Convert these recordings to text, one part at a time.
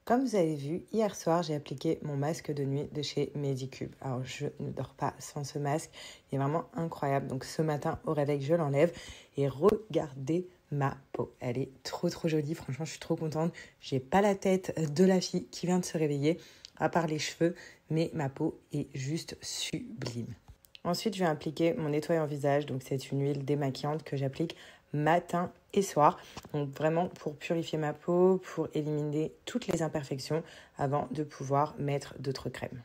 Comme vous avez vu, hier soir, j'ai appliqué mon masque de nuit de chez Medicube. Alors, je ne dors pas sans ce masque. Il est vraiment incroyable. Donc, ce matin, au réveil, je l'enlève. Et regardez ma peau. Elle est trop jolie. Franchement, je suis trop contente. J'ai pas la tête de la fille qui vient de se réveiller, à part les cheveux. Mais ma peau est juste sublime. Ensuite, je vais appliquer mon nettoyant visage. Donc, c'est une huile démaquillante que j'applique matin et soir. Donc, vraiment pour purifier ma peau, pour éliminer toutes les imperfections avant de pouvoir mettre d'autres crèmes.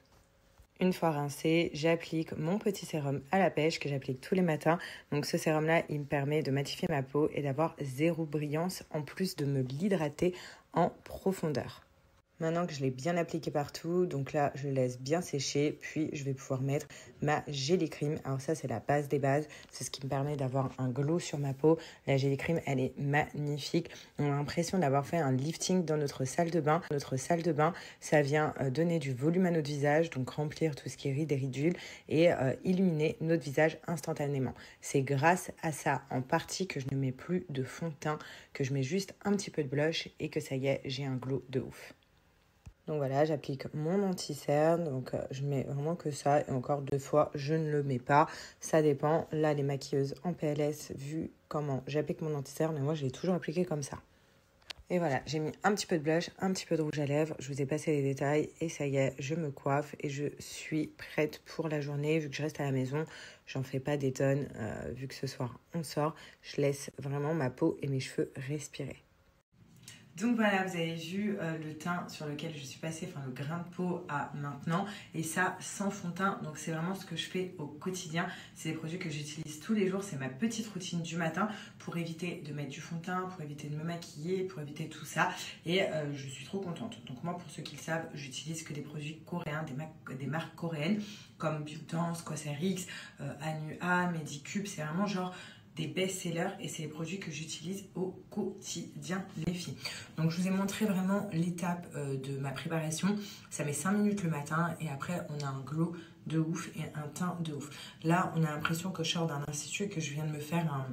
Une fois rincé, j'applique mon petit sérum à la pêche que j'applique tous les matins. Donc, ce sérum-là, il me permet de matifier ma peau et d'avoir zéro brillance en plus de me l'hydrater en profondeur. Maintenant que je l'ai bien appliqué partout, donc là, je laisse bien sécher, puis je vais pouvoir mettre ma Jelly Cream. Alors ça, c'est la base des bases. C'est ce qui me permet d'avoir un glow sur ma peau. La Jelly Cream, elle est magnifique. On a l'impression d'avoir fait un lifting dans notre salle de bain. Notre salle de bain, ça vient donner du volume à notre visage, donc remplir tout ce qui est rides et ridules et illuminer notre visage instantanément. C'est grâce à ça, en partie, que je ne mets plus de fond de teint, que je mets juste un petit peu de blush et que ça y est, j'ai un glow de ouf. Donc voilà, j'applique mon anti-cerne, donc je mets vraiment que ça, et encore 2 fois, je ne le mets pas, ça dépend. Là, les maquilleuses en PLS, vu comment j'applique mon anti-cerne, mais moi, je l'ai toujours appliqué comme ça. Et voilà, j'ai mis un petit peu de blush, un petit peu de rouge à lèvres, je vous ai passé les détails, et ça y est, je me coiffe, et je suis prête pour la journée, vu que je reste à la maison, j'en fais pas des tonnes, vu que ce soir, on sort, je laisse vraiment ma peau et mes cheveux respirer. Donc voilà, vous avez vu le teint sur lequel je suis passée, enfin le grain de peau à maintenant, et ça sans fond de teint. Donc c'est vraiment ce que je fais au quotidien. C'est des produits que j'utilise tous les jours, c'est ma petite routine du matin pour éviter de mettre du fond de teint, pour éviter de me maquiller, pour éviter tout ça. Et je suis trop contente. Donc moi, pour ceux qui le savent, j'utilise que des produits coréens, des marques coréennes comme Biotense, Cosrx, Anua, Medicube. C'est vraiment genre des best-sellers et c'est les produits que j'utilise au quotidien, les filles. Donc je vous ai montré vraiment l'étape de ma préparation. Ça met 5 minutes le matin et après on a un glow de ouf et un teint de ouf. Là on a l'impression que je sors d'un institut et que je viens de me faire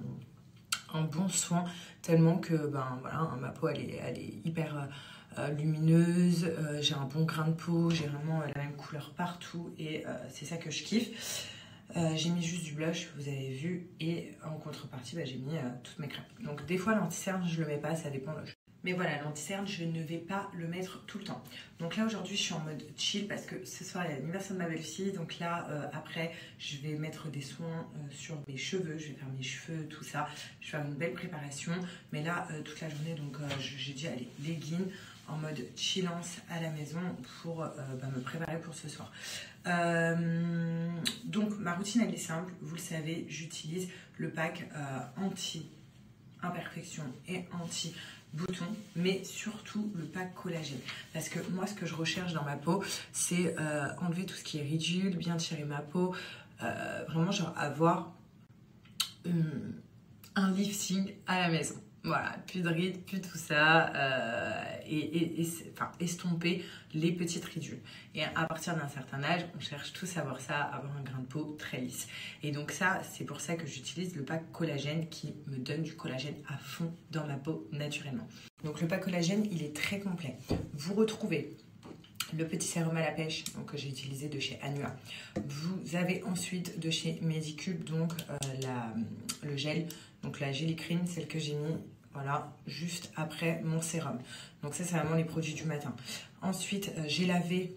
un bon soin tellement que voilà, ma peau elle est hyper lumineuse, j'ai un bon grain de peau, j'ai vraiment la même couleur partout et c'est ça que je kiffe. J'ai mis juste du blush, vous avez vu, et en contrepartie, j'ai mis toutes mes crèmes. Donc des fois, l'anti-cerne, je le mets pas, ça dépend. Mais voilà, l'anti-cerne, je ne vais pas le mettre tout le temps. Donc là, aujourd'hui, je suis en mode chill parce que ce soir, il y a l'anniversaire de ma belle-fille. Donc là, après, je vais mettre des soins sur mes cheveux. Je vais faire mes cheveux, tout ça. Je vais faire une belle préparation. Mais là, toute la journée, donc j'ai dit, allez, leggings en mode chillance à la maison pour me préparer pour ce soir. Donc ma routine elle est simple, vous le savez, j'utilise le pack anti-imperfection et anti-bouton, mais surtout le pack collagène. Parce que moi ce que je recherche dans ma peau, c'est enlever tout ce qui est ridicule, bien tirer ma peau, vraiment genre avoir un lifting à la maison. Voilà, plus de rides, plus tout ça, estomper les petites ridules. Et à partir d'un certain âge, on cherche tous à avoir ça, avoir un grain de peau très lisse. Et donc ça, c'est pour ça que j'utilise le pack collagène qui me donne du collagène à fond dans ma peau naturellement. Donc le pack collagène, il est très complet. Vous retrouvez le petit sérum à la pêche donc, que j'ai utilisé de chez Anua. Vous avez ensuite de chez Medicube donc le gel, donc la Jelly Cream, celle que j'ai mis voilà, juste après mon sérum. Donc ça c'est vraiment les produits du matin. Ensuite j'ai lavé,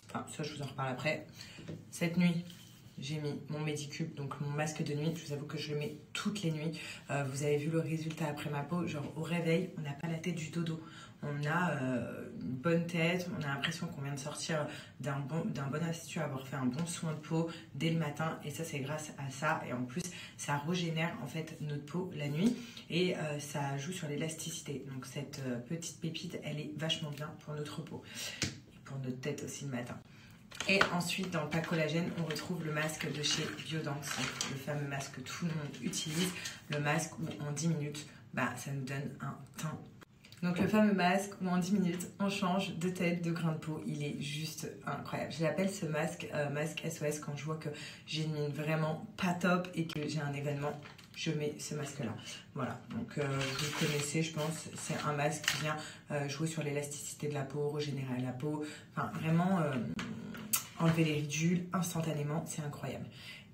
enfin ça je vous en reparle après. Cette nuit j'ai mis mon Medicube, donc mon masque de nuit. Je vous avoue que je le mets toutes les nuits. Vous avez vu le résultat après ma peau. Genre au réveil, on n'a pas la tête du dodo. On a une bonne tête. On a l'impression qu'on vient de sortir d'un bon institut, avoir fait un bon soin de peau dès le matin. Et ça, c'est grâce à ça. Et en plus, ça régénère en fait notre peau la nuit. Et ça joue sur l'élasticité. Donc cette petite pépite, elle est vachement bien pour notre peau. Et pour notre tête aussi le matin. Et ensuite, dans le pack collagène, on retrouve le masque de chez Biotense, le fameux masque que tout le monde utilise, le masque où en 10 minutes, ça nous donne un teint. Donc le fameux masque où en 10 minutes, on change de tête, de grain de peau, il est juste incroyable. Je l'appelle ce masque, masque SOS, quand je vois que j'ai une mine vraiment pas top et que j'ai un événement. je mets ce masque-là. Voilà, donc vous connaissez, je pense, c'est un masque qui vient jouer sur l'élasticité de la peau, régénérer la peau, enfin vraiment enlever les ridules instantanément, c'est incroyable.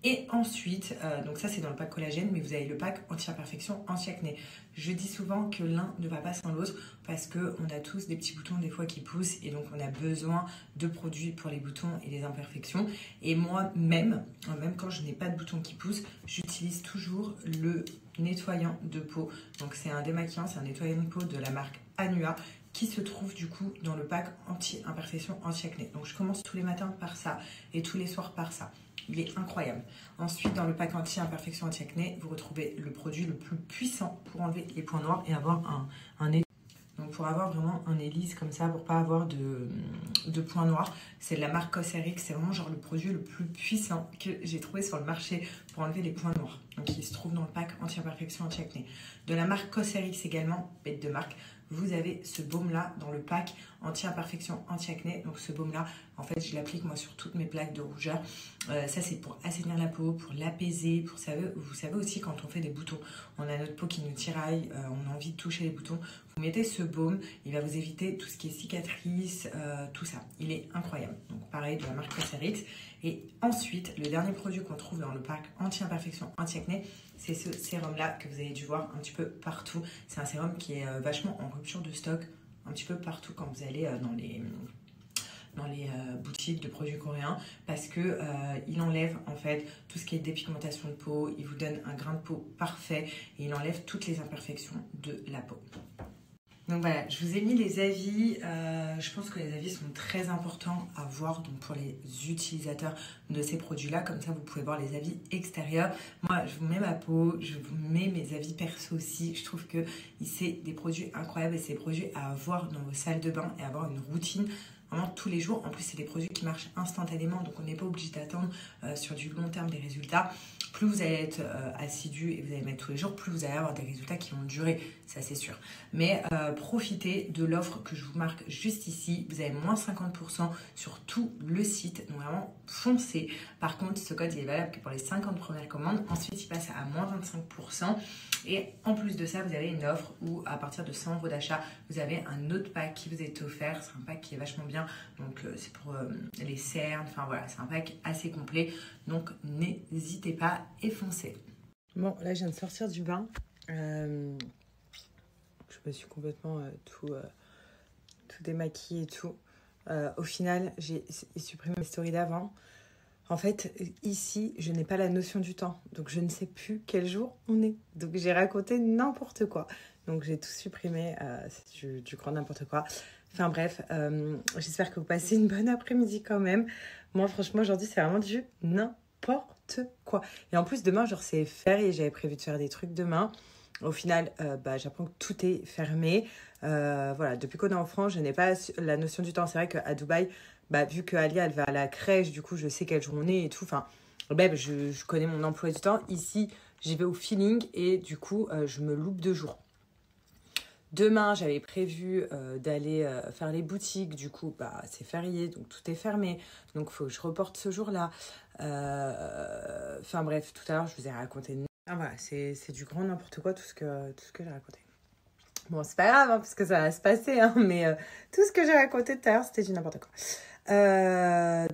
Et ensuite, donc ça c'est dans le pack collagène, mais vous avez le pack anti-imperfection, anti-acné. Je dis souvent que l'un ne va pas sans l'autre parce qu'on a tous des petits boutons des fois qui poussent et donc on a besoin de produits pour les boutons et les imperfections. Et moi-même, même quand je n'ai pas de boutons qui poussent, j'utilise toujours le nettoyant de peau. Donc c'est un démaquillant, c'est un nettoyant de peau de la marque Anua qui se trouve du coup dans le pack anti-imperfection, anti-acné. Donc je commence tous les matins par ça et tous les soirs par ça. Il est incroyable. Ensuite, dans le pack anti-imperfection, anti-acné, vous retrouvez le produit le plus puissant pour enlever les points noirs et avoir un élise. Donc pour avoir vraiment un élise comme ça, pour pas avoir de points noirs, c'est de la marque Cosrx. C'est vraiment genre le produit le plus puissant que j'ai trouvé sur le marché pour enlever les points noirs. Donc il se trouve dans le pack anti-imperfection, anti-acné. De la marque Cosrx également, bête de marque, vous avez ce baume-là dans le pack anti-imperfection, anti-acné. Donc ce baume-là, en fait, je l'applique moi sur toutes mes plaques de rougeur. Ça, c'est pour assainir la peau, pour l'apaiser. Vous savez aussi, quand on fait des boutons, on a notre peau qui nous tiraille, on a envie de toucher les boutons. Vous mettez ce baume, il va vous éviter tout ce qui est cicatrices, tout ça. Il est incroyable. Donc pareil, de la marque Cosrx. Et ensuite, le dernier produit qu'on trouve dans le pack anti-imperfection, anti-acné, c'est ce sérum-là que vous avez dû voir un petit peu partout. C'est un sérum qui est vachement en rupture de stock, un petit peu partout quand vous allez dans les boutiques de produits coréens, parce que il enlève en fait tout ce qui est dépigmentation de peau, il vous donne un grain de peau parfait et il enlève toutes les imperfections de la peau. Donc voilà, je vous ai mis les avis. Je pense que les avis sont très importants à voir donc pour les utilisateurs de ces produits-là. Comme ça, vous pouvez voir les avis extérieurs. Moi, je vous mets ma peau, je vous mets mes avis perso aussi. Je trouve que c'est des produits incroyables et c'est des produits à avoir dans vos salles de bain et avoir une routine vraiment tous les jours. En plus, c'est des produits qui marchent instantanément, donc on n'est pas obligé d'attendre sur du long terme des résultats. Plus vous allez être assidu et vous allez mettre tous les jours, plus vous allez avoir des résultats qui vont durer, ça c'est sûr. Mais profitez de l'offre que je vous marque juste ici. Vous avez moins 50% sur tout le site, donc vraiment foncez. Par contre, ce code il est valable que pour les 50 premières commandes. Ensuite, il passe à moins 25%. Et en plus de ça, vous avez une offre où à partir de 100 € d'achat, vous avez un autre pack qui vous est offert. C'est un pack qui est vachement bien. Donc c'est pour les cernes. Enfin voilà, c'est un pack assez complet. Donc n'hésitez pas et foncez. Bon, là je viens de sortir du bain. Je me suis complètement tout démaquillée et tout. Au final, j'ai supprimé mes stories d'avant. En fait, ici, je n'ai pas la notion du temps. Donc, je ne sais plus quel jour on est. Donc, j'ai raconté n'importe quoi. Donc, j'ai tout supprimé. C'est du grand n'importe quoi. Enfin, bref, j'espère que vous passez une bonne après-midi quand même. Moi, franchement, aujourd'hui, c'est vraiment du n'importe quoi. Et en plus, demain, genre, c'est férié. J'avais prévu de faire des trucs demain. Au final, j'apprends que tout est fermé. Voilà, depuis qu'on est en France, je n'ai pas la notion du temps. C'est vrai qu'à Dubaï, vu que Alia elle va à la crèche, du coup je sais quelle journée et tout, enfin bref, je connais mon emploi du temps. Ici j'y vais au feeling et du coup je me loupe 2 jours. Demain j'avais prévu d'aller faire les boutiques, du coup c'est férié donc tout est fermé, donc il faut que je reporte ce jour-là. Enfin bref, tout à l'heure je vous ai raconté voilà, c'est du grand n'importe quoi tout ce que j'ai raconté. Bon, c'est pas grave, parce que ça va se passer, mais tout ce que j'ai raconté tout à l'heure, c'était du n'importe quoi.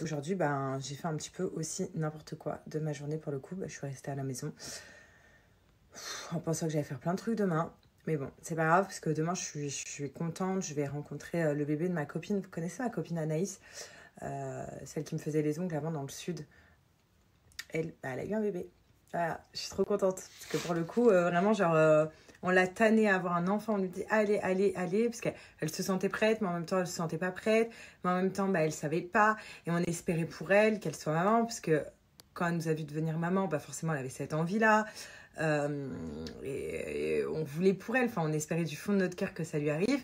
Aujourd'hui, j'ai fait un petit peu aussi n'importe quoi de ma journée pour le coup. Je suis restée à la maison en pensant que j'allais faire plein de trucs demain. Mais bon, c'est pas grave, parce que demain, je suis contente. Je vais rencontrer le bébé de ma copine. Vous connaissez ma copine Anaïs, celle qui me faisait les ongles avant dans le sud. Elle a eu un bébé. Voilà, je suis trop contente. Parce que pour le coup, vraiment, genre... on l'a tannée à avoir un enfant, on lui dit allez, parce qu'elle se sentait prête, mais en même temps elle se sentait pas prête, mais en même temps elle savait pas, et on espérait pour elle qu'elle soit maman, parce que quand elle nous a vu devenir maman, forcément elle avait cette envie-là, et on voulait pour elle, enfin on espérait du fond de notre cœur que ça lui arrive,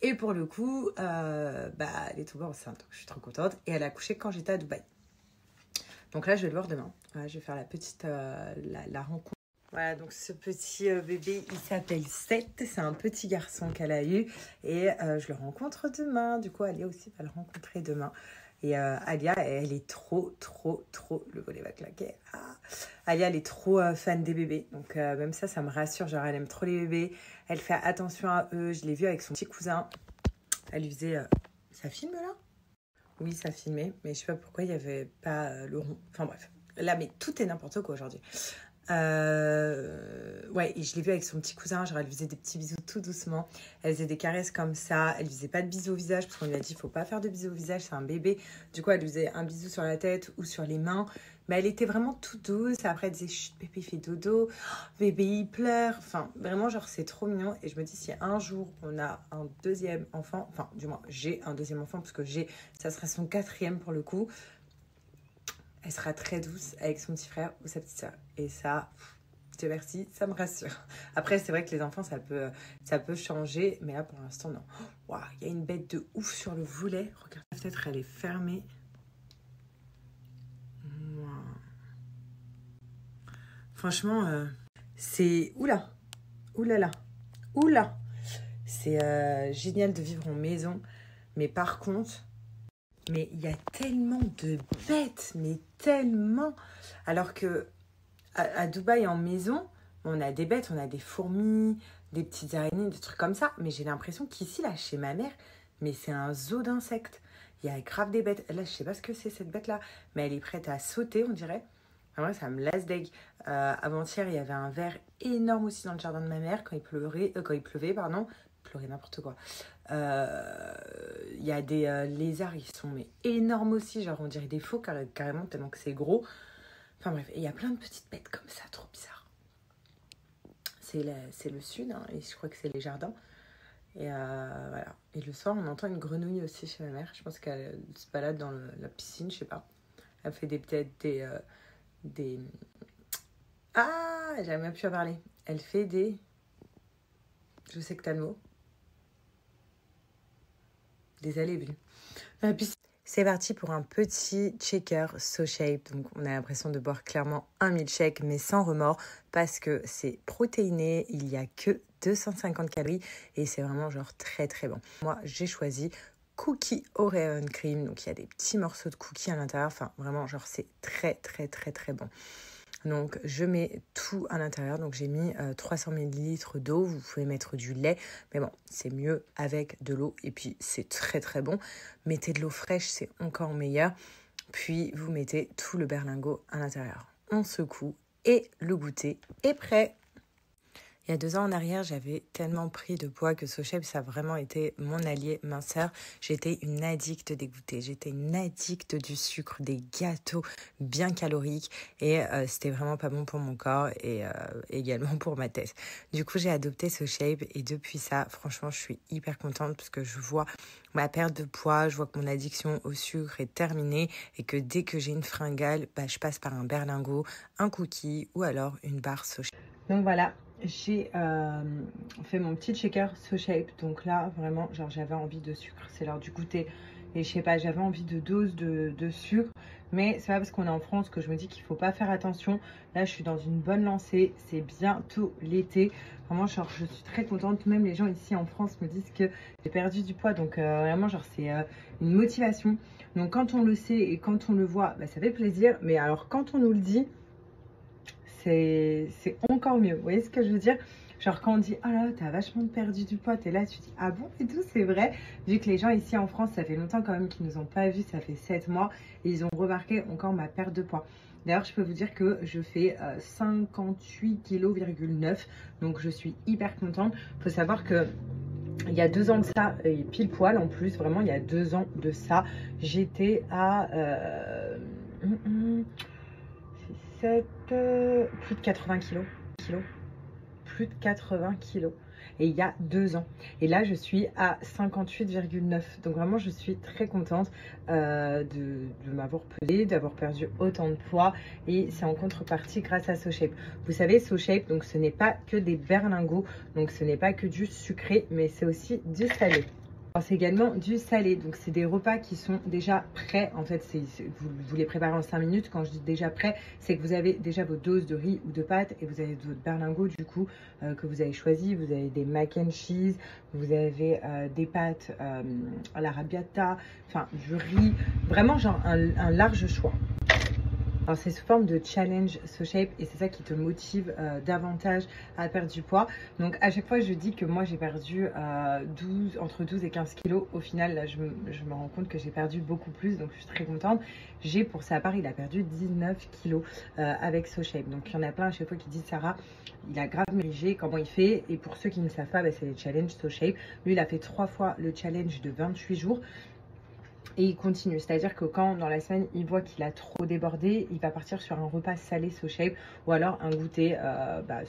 et pour le coup, elle est tombée enceinte, donc je suis trop contente, et elle a accouché quand j'étais à Dubaï. Donc là je vais le voir demain, voilà, je vais faire la petite la rencontre. Voilà, donc ce petit bébé, il s'appelle Seth. C'est un petit garçon qu'elle a eu. Et je le rencontre demain. Du coup, Alia aussi va le rencontrer demain. Et Alia, elle est trop, le volet va claquer. Alia, elle est trop fan des bébés. Donc même ça me rassure. Genre, elle aime trop les bébés. Elle fait attention à eux. Je l'ai vue avec son petit cousin. Elle lui faisait... Ça filme là? Oui, ça filmait. Mais je sais pas pourquoi il n'y avait pas le rond. Enfin bref. Là, mais tout est n'importe quoi aujourd'hui. Ouais, et je l'ai vue avec son petit cousin. Genre, elle lui faisait des petits bisous tout doucement. Elle faisait des caresses comme ça. Elle lui faisait pas de bisous au visage parce qu'on lui a dit faut pas faire de bisous au visage, c'est un bébé. Du coup, elle lui faisait un bisou sur la tête ou sur les mains. Mais elle était vraiment toute douce. Après, elle disait chut, bébé il fait dodo. Bébé il pleure. Enfin, vraiment, genre, c'est trop mignon. Et je me dis, si un jour on a un deuxième enfant, enfin, du moins, j'ai un deuxième enfant parce que ça sera son 4e pour le coup. Elle sera très douce avec son petit frère ou sa petite soeur. Et ça, Dieu merci, ça me rassure. Après, c'est vrai que les enfants, ça peut changer. Mais là, pour l'instant, non. Waouh, il y a une bête de ouf sur le volet. Regarde, la fenêtre, elle est fermée. Wow. Franchement, c'est... Oula. Oulala. Oula. C'est génial de vivre en maison. Mais par contre... Mais il y a tellement de bêtes, mais tellement. Alors que à Dubaï, en maison, on a des bêtes, on a des fourmis, des petites araignées, des trucs comme ça. Mais j'ai l'impression qu'ici, là, chez ma mère, mais c'est un zoo d'insectes. Il y a grave des bêtes. Là, je sais pas ce que c'est cette bête-là, mais elle est prête à sauter, on dirait. Enfin, moi, ça me lasse deg. Avant-hier, il y avait un ver énorme aussi dans le jardin de ma mère quand il pleuvait, pardon. Pleurer n'importe quoi. Il y a des lézards, ils sont mais énormes aussi, genre on dirait des faux carrément tellement que c'est gros. Enfin bref, il y a plein de petites bêtes comme ça, trop bizarre. C'est le sud, hein, et je crois que c'est les jardins. Et voilà. Et le soir, on entend une grenouille aussi chez ma mère. Je pense qu'elle se balade dans la piscine, je sais pas. Elle fait des... Ah, j'avais même plus à parler. Elle fait des... Je sais que t'as le mot. Des allées et venues. C'est parti pour un petit shaker SoShape. Donc on a l'impression de boire clairement un milkshake mais sans remords parce que c'est protéiné, il n'y a que 250 calories et c'est vraiment genre très très bon. Moi j'ai choisi cookie Oreo cream, donc il y a des petits morceaux de cookies à l'intérieur, enfin vraiment genre c'est très très très très bon. Donc je mets tout à l'intérieur, donc j'ai mis 300 ml d'eau, vous pouvez mettre du lait, mais bon c'est mieux avec de l'eau et puis c'est très très bon. Mettez de l'eau fraîche, c'est encore meilleur, puis vous mettez tout le berlingot à l'intérieur. On secoue et le goûter est prêt. Il y a 2 ans en arrière, j'avais tellement pris de poids que SoShape, ça a vraiment été mon allié minceur. J'étais une addicte des goûters, j'étais une addicte du sucre, des gâteaux bien caloriques et c'était vraiment pas bon pour mon corps et également pour ma tête. Du coup, j'ai adopté SoShape et depuis ça, franchement, je suis hyper contente parce que je vois ma perte de poids, je vois que mon addiction au sucre est terminée et que dès que j'ai une fringale, je passe par un berlingot, un cookie ou alors une barre SoShape. Donc voilà. J'ai fait mon petit shaker SoShape. Donc là, vraiment, genre j'avais envie de sucre. C'est l'heure du goûter. Et je sais pas, j'avais envie de dose de sucre. Mais c'est pas parce qu'on est en France que je me dis qu'il faut pas faire attention. Là, je suis dans une bonne lancée. C'est bientôt l'été. Vraiment, genre, je suis très contente. Même les gens ici en France me disent que j'ai perdu du poids. Donc vraiment, genre, c'est une motivation. Donc quand on le sait et quand on le voit, ça fait plaisir. Mais alors, quand on nous le dit... c'est encore mieux, vous voyez ce que je veux dire? Genre quand on dit oh là t'as vachement perdu du poids, t'es là tu dis ah bon et tout, c'est vrai, vu que les gens ici en France ça fait longtemps quand même qu'ils nous ont pas vus, ça fait 7 mois et ils ont remarqué encore ma perte de poids. D'ailleurs je peux vous dire que je fais 58,9 kg, donc je suis hyper contente. Faut savoir que il y a 2 ans de ça, et pile poil en plus, vraiment il y a 2 ans de ça, j'étais à plus de 80 kilos. Plus de 80 kilos. Et il y a 2 ans. Et là, je suis à 58,9. Donc vraiment, je suis très contente de m'avoir pesé, d'avoir perdu autant de poids. Et c'est en contrepartie grâce à SoShape. Vous savez, SoShape, donc ce n'est pas que des berlingots. Donc ce n'est pas que du sucré, mais c'est aussi du salé. C'est également du salé, donc c'est des repas qui sont déjà prêts. En fait, vous les préparez en 5 minutes. Quand je dis déjà prêt, c'est que vous avez déjà vos doses de riz ou de pâtes et vous avez votre berlingot du coup que vous avez choisi. Vous avez des mac and cheese, vous avez des pâtes à l'arrabbiata, enfin du riz, vraiment genre un large choix. Alors c'est sous forme de challenge SoShape et c'est ça qui te motive davantage à perdre du poids. Donc à chaque fois je dis que moi j'ai perdu entre 12 et 15 kilos. Au final là je me rends compte que j'ai perdu beaucoup plus, donc je suis très contente. Pour sa part il a perdu 19 kilos avec SoShape. Donc il y en a plein à chaque fois qui disent Sarah il a grave maigri, comment il fait? Et pour ceux qui ne savent pas, c'est les challenges SoShape. Lui il a fait 3 fois le challenge de 28 jours. Et il continue, c'est-à-dire que quand dans la semaine il voit qu'il a trop débordé, il va partir sur un repas salé SoShape ou alors un goûter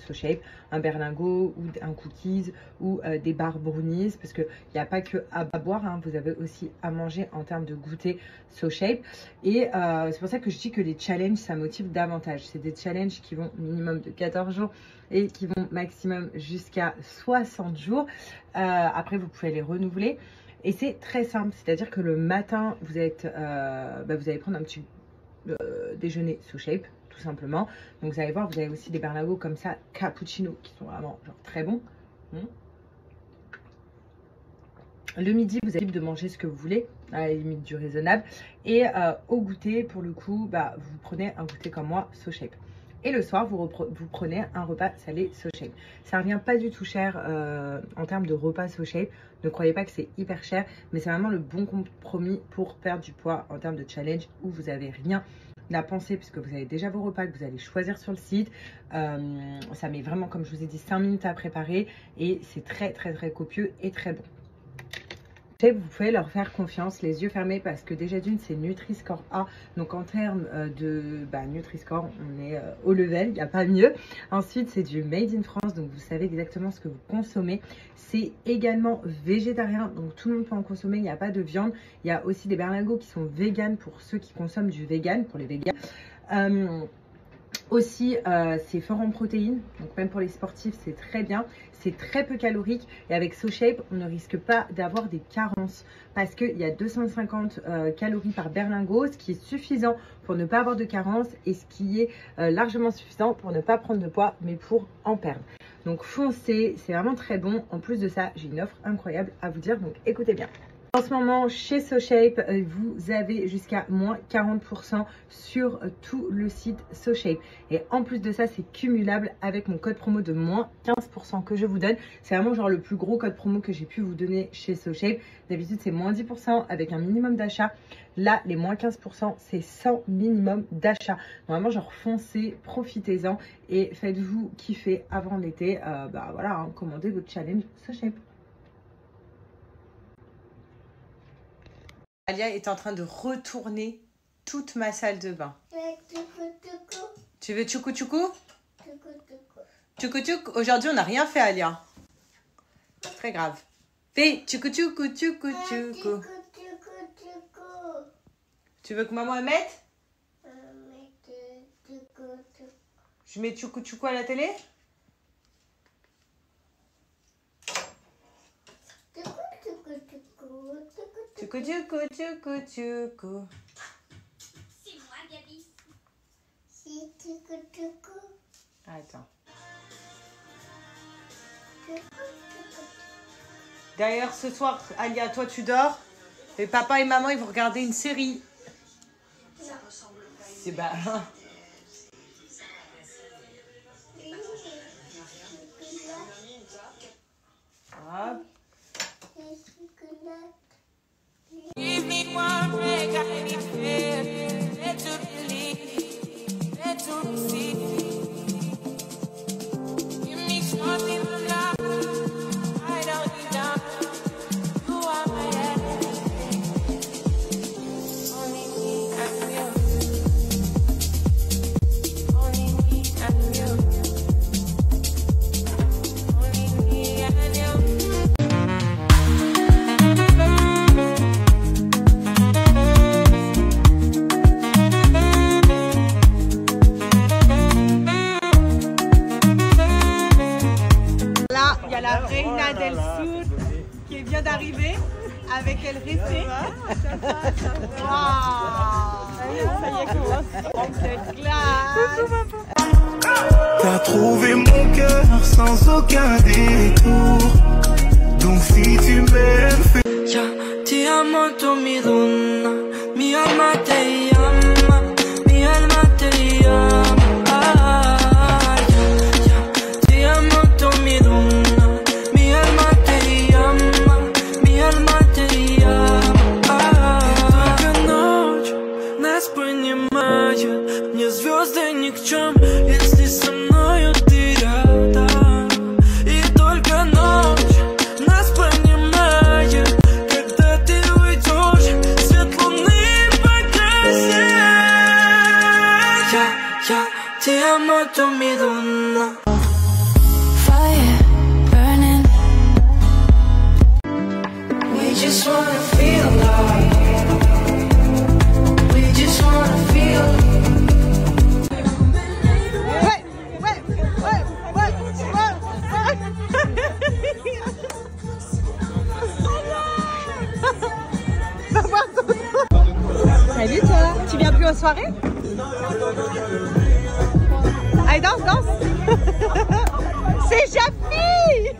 SoShape, un berlingot ou un cookies ou des barres brownies, parce qu'il n'y a pas que à boire, hein, vous avez aussi à manger en termes de goûter SoShape. Et c'est pour ça que je dis que les challenges ça motive davantage. C'est des challenges qui vont minimum de 14 jours et qui vont maximum jusqu'à 60 jours. Après vous pouvez les renouveler. Et c'est très simple, c'est-à-dire que le matin, vous allez prendre un petit déjeuner SoShape, tout simplement. Donc vous allez voir, vous avez aussi des berlingots comme ça, cappuccino, qui sont vraiment genre, très bons. Le midi, vous avez libre de manger ce que vous voulez, à la limite du raisonnable. Et au goûter, pour le coup, vous prenez un goûter comme moi, SoShape. Et le soir, vous prenez un repas salé SoShape. Ça ne revient pas du tout cher en termes de repas SoShape. Ne croyez pas que c'est hyper cher, mais c'est vraiment le bon compromis pour perdre du poids en termes de challenge où vous n'avez rien à penser puisque vous avez déjà vos repas que vous allez choisir sur le site. Ça met vraiment, comme je vous ai dit, 5 minutes à préparer et c'est très copieux et très bon. Vous pouvez leur faire confiance, les yeux fermés, parce que déjà d'une, c'est Nutri-Score A. Donc en termes de Nutri-Score, on est au level, il n'y a pas mieux. Ensuite, c'est du Made in France, donc vous savez exactement ce que vous consommez. C'est également végétarien, donc tout le monde peut en consommer, il n'y a pas de viande. Il y a aussi des berlingots qui sont véganes pour ceux qui consomment du vegan, pour les végans. Aussi, c'est fort en protéines, donc même pour les sportifs, c'est très bien. C'est très peu calorique et avec SoShape, on ne risque pas d'avoir des carences parce qu'il y a 250 calories par berlingot, ce qui est suffisant pour ne pas avoir de carences et ce qui est largement suffisant pour ne pas prendre de poids, mais pour en perdre. Donc foncez, c'est vraiment très bon. En plus de ça, j'ai une offre incroyable à vous dire, donc écoutez bien. En ce moment, chez SoShape, vous avez jusqu'à moins 40% sur tout le site SoShape. Et en plus de ça, c'est cumulable avec mon code promo de moins 15% que je vous donne. C'est vraiment genre le plus gros code promo que j'ai pu vous donner chez SoShape. D'habitude, c'est moins 10% avec un minimum d'achat. Là, les moins 15%, c'est sans minimum d'achat. Vraiment, genre foncez, profitez-en et faites-vous kiffer avant l'été. Voilà, hein, commandez votre challenge SoShape. Alia est en train de retourner toute ma salle de bain. Tu veux tchoukou tchoukou? Tchoukou tchoukou. Aujourd'hui, on n'a rien fait, Alia. C'est très grave. Fais tchoukou tchoukou tchoukou tchoukou. Tu veux que maman la mette? Je mets tchoukou tchoukou à la télé? Tchoukou tchoukou tchoukou tchoukou. C'est moi, Gabi. C'est tchoukou tchoukou. Attends. D'ailleurs, ce soir, Alia, toi tu dors. Et papa et maman, ils vont regarder une série. C'est bah. Hop. Give me one break, I need faith. Let to believe, let to receive. Give me something to love. I don't need love. You are my everything. Only me and you. Only me and you. Only me and you. Ça y est, commence. Cette glace. T'as trouvé mon cœur sans aucun détour. Donc si tu m'aimes, fais. Ya, ti amo tu mi donna, mi alma te llama, mi alma te llama. Ya, ti amo tu mi donna, mi alma te llama, mi alma te llama. Только ночь нас понимает, мне звезды ни к чем, если со мною ты рядом. И только ночь нас понимает, когда ты уйдешь, свет луны погасит. Я te amo tu mi donna. Fire burning. We just wanna feel love. We just wanna feel. Salut toi, tu viens plus aux soirées? Allez, danse, danse. C'est Jafi.